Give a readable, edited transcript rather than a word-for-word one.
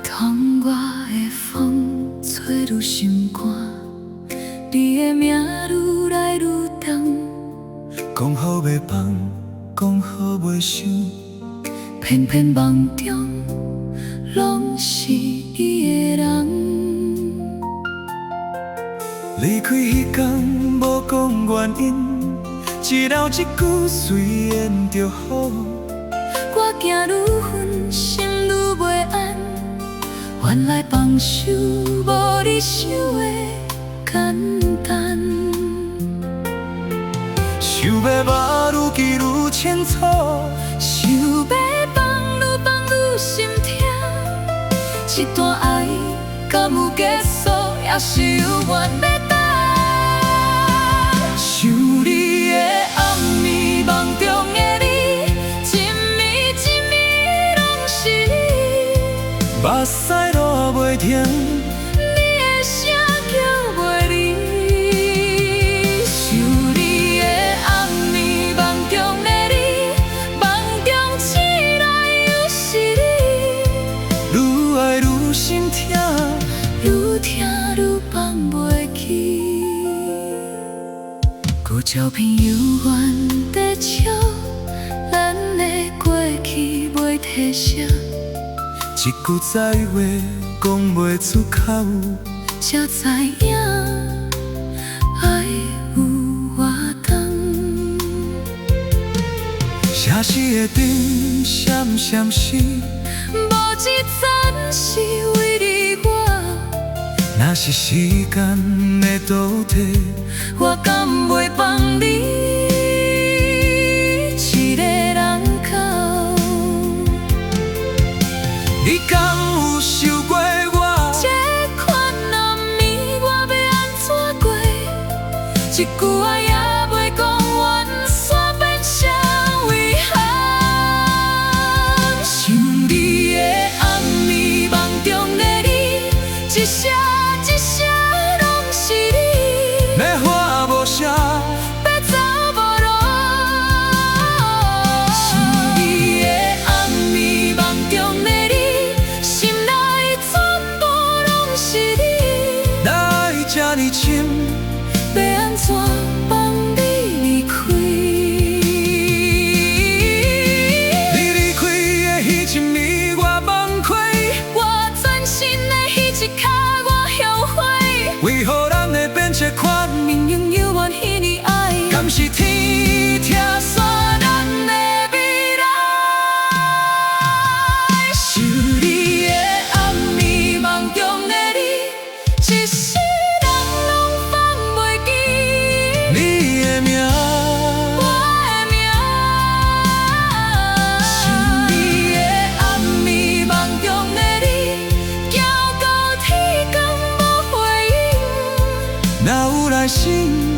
窗外的风吹入心肝，你的名愈来愈重。讲好袂放，讲好袂想，偏偏梦中拢是你的人。离开迄天无讲原因，一了一句随缘就好。我行愈远，心愈袂安。原来放手无你想的简单。想要握愈记愈清楚，想要放愈放愈心痛。这段爱敢有结束，还是有缘要等？想你的暗暝，梦中的你，一暝一暝拢是你。目屎落袂停，你的声叫袂离。想你的暗暝，梦中的你，梦中醒来又是你。愈爱愈心痛，愈听愈放袂记。旧照片犹原在笑，咱的过去袂褪色。一句再话讲袂出口，才知影爱有偌重。城市的灯闪闪烁，无一盏是为你我。若是时间的倒退，我敢袂放你一个人哭。你敢有想过我？这款暗暝我要安怎过？一句话也袂讲完，煞变成遗憾。想你的暗暝，梦中的你，一声一声拢是你。要话无声，要走无路。想你的暗暝，梦中的你，心内全部拢是你。哪爱这呢深？要安怎放你离开？你离开的迄一暝，我崩溃，我全身的迄一刻，我后悔。为何咱会变这款？命运犹原彼呢爱，敢是天拆散咱的未来？想你的暗暝，梦中的你，一世人拢放袂记。你的名，我的名。想你的暗暝，梦中的你，行到天光无回应。哪有来信？